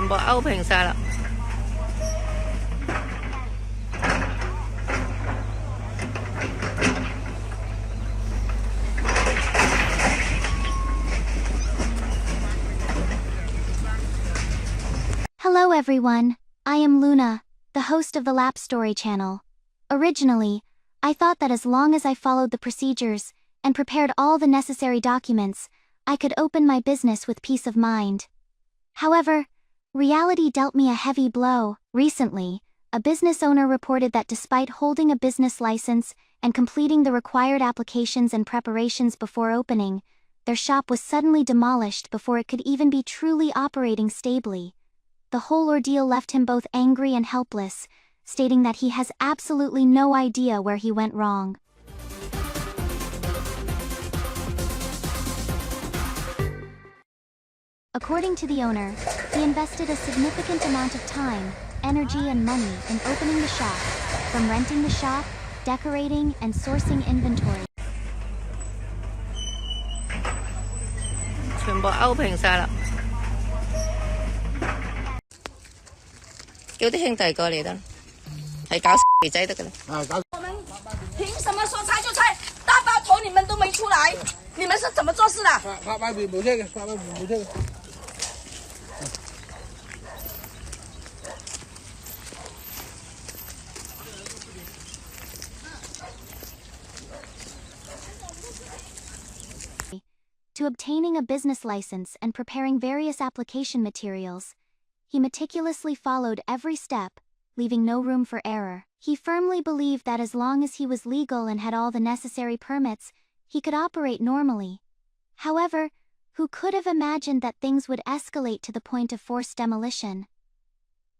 全部勾平晒啦。Hello everyone, I am Luna, the host of the LapStory channel. Originally, I thought that as long as I followed the procedures and prepared all the necessary documents, I could open my business with peace of mind. However, reality dealt me a heavy blow. Recently, a business owner reported that despite holding a business license and completing the required applications and preparations before opening, their shop was suddenly demolished before it could even be truly operating stably. The whole ordeal left him both angry and helpless, stating that he has absolutely no idea where he went wrong. According to the owner, he invested a significant amount of time, energy and money in opening the shop, from renting the shop, decorating and sourcing inventory. 全部勾平晒啦。叫啲兄弟過嚟得啦，係搞肥仔得噶啦。我們憑什麼說拆就拆？大把頭你們都沒出來，你們是怎麼做事的？發外面冇車嘅，發外面冇車嘅。To obtaining a business license and preparing various application materials, he meticulously followed every step, leaving no room for error. He firmly believed that as long as he was legal and had all the necessary permits, he could operate normally. However, who could have imagined that things would escalate to the point of forced demolition?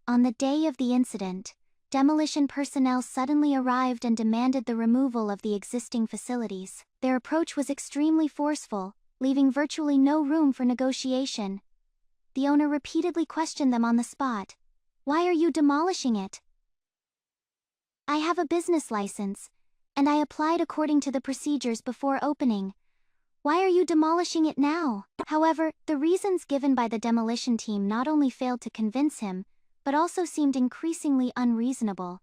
On the day of the incident, demolition personnel suddenly arrived and demanded the removal of the existing facilities. Their approach was extremely forceful, leaving virtually no room for negotiation. The owner repeatedly questioned them on the spot. Why are you demolishing it? I have a business license, and I applied according to the procedures before opening. Why are you demolishing it now? However, the reasons given by the demolition team not only failed to convince him, but also seemed increasingly unreasonable.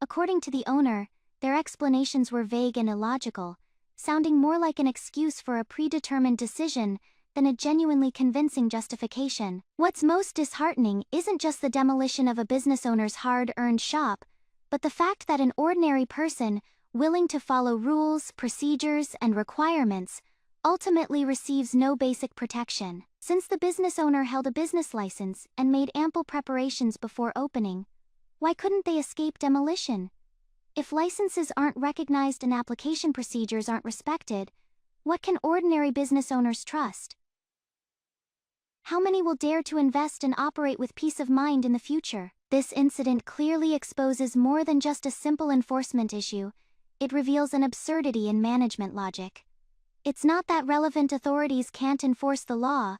According to the owner, their explanations were vague and illogical, sounding more like an excuse for a predetermined decision than a genuinely convincing justification. What's most disheartening isn't just the demolition of a business owner's hard-earned shop, but the fact that an ordinary person, willing to follow rules, procedures, and requirements, ultimately receives no basic protection. Since the business owner held a business license and made ample preparations before opening, why couldn't they escape demolition? If licenses aren't recognized and application procedures aren't respected, what can ordinary business owners trust? How many will dare to invest and operate with peace of mind in the future? This incident clearly exposes more than just a simple enforcement issue. It reveals an absurdity in management logic. It's not that relevant authorities can't enforce the law,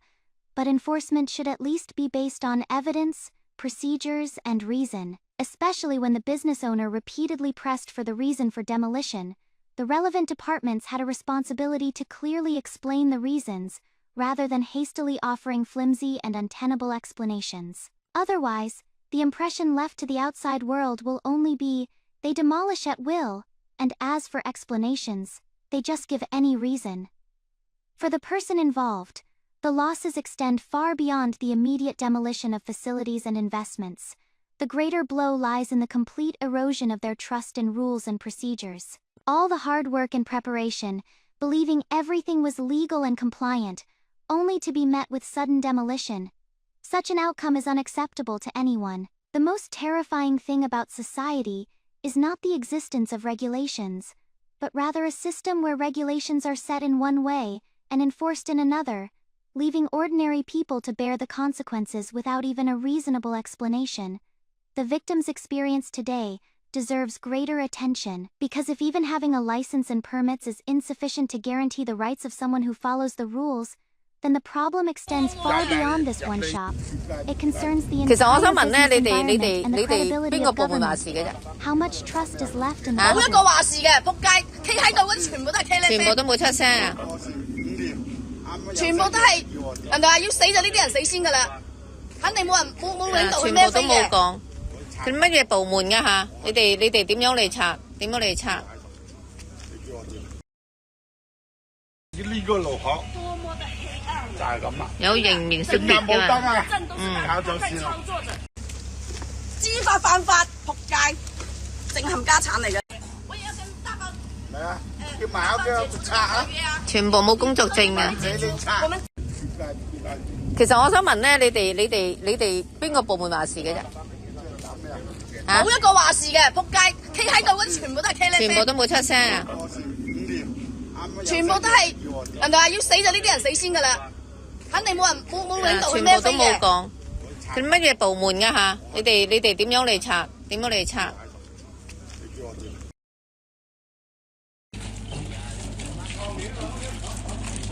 but enforcement should at least be based on evidence, procedures, and reason. Especially when the business owner repeatedly pressed for the reason for demolition, the relevant departments had a responsibility to clearly explain the reasons, rather than hastily offering flimsy and untenable explanations. Otherwise, the impression left to the outside world will only be, they demolish at will, and as for explanations, they just give any reason. For the person involved, the losses extend far beyond the immediate demolition of facilities and investments. The greater blow lies in the complete erosion of their trust in rules and procedures. All the hard work and preparation, believing everything was legal and compliant, only to be met with sudden demolition. Such an outcome is unacceptable to anyone. The most terrifying thing about society is not the existence of regulations, but rather a system where regulations are set in one way and enforced in another, leaving ordinary people to bear the consequences without even a reasonable explanation. The victim's experience today deserves greater attention, because if even having a license and permits is insufficient to guarantee the rights of someone who follows the rules, then the problem extends far beyond this one shop. It concerns the entire business environment and the credibility of government. How much trust is left in the public? 冇一個話事嘅，仆街，企喺度嗰啲全部都係茄喱啡，全部都冇出聲啊！全部都係人哋話要死就呢啲人死先㗎啦。肯定冇領導去全部都孭飛嘅。冇講。佢乜嘢部門㗎吓？你哋點樣嚟拆？點樣嚟拆？呢個路口就係咁啦，有形面識別冇燈㗎嘛？啊，搞咗先啦。知法犯法，仆街，整冚家產嚟嘅。我有跟大包。嚟啊！叫埋屋企拆啊！全部冇工作證㗎。你拆。其實我想問咧，你哋邊個部門話事嘅啫？冇一個話事嘅，仆街，企喺度嗰啲全部都係茄喱啡，全部都冇出聲啊！全部都係人哋話要死就呢啲人死先㗎啦，肯定冇領導去全部都孭飛嘅。冇講。佢乜嘢部門㗎吓？你哋點樣嚟拆？點樣嚟拆？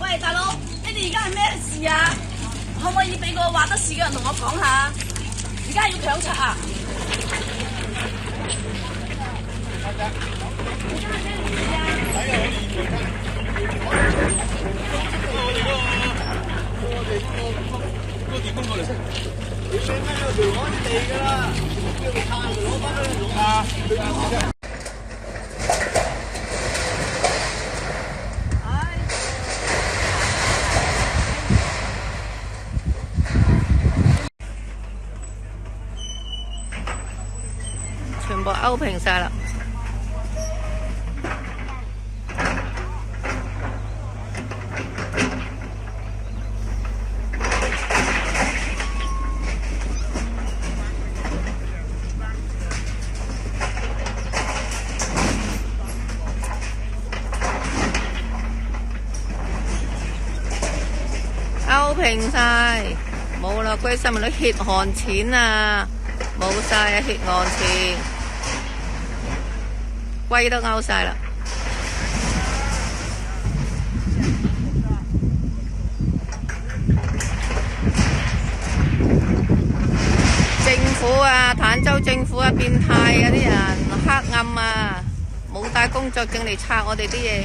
喂，大佬，你哋而家係咩事啊？可唔可以俾個話得事嘅人同我講下？而家要強拆啊！全部勾平晒啦！勾平晒，冇啦！龜心啲血汗錢啊，冇晒啊！血汗錢，龜都勾晒啦！政府啊，坦州政府啊，變態啊！啲人黑暗啊，冇帶工作證嚟拆我哋啲嘢。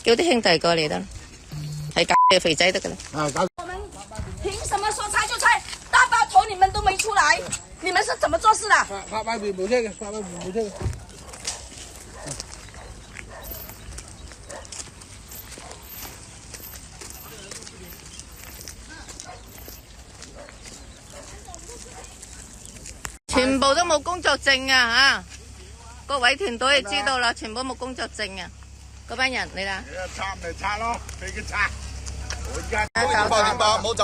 叫啲兄弟過嚟得啦，係搞嘅肥仔得噶啦。我們憑什麼說拆就拆？大包頭你們都沒出來，你們是怎麼做事的？發外邊冇車嘅，發外邊冇車嘅。全部都冇工作證啊！嚇，各位團隊就知道啦，全部冇工作證啊！嗰班人你啦，拆咪拆咯，俾佢拆。我而家搞8.8冇走。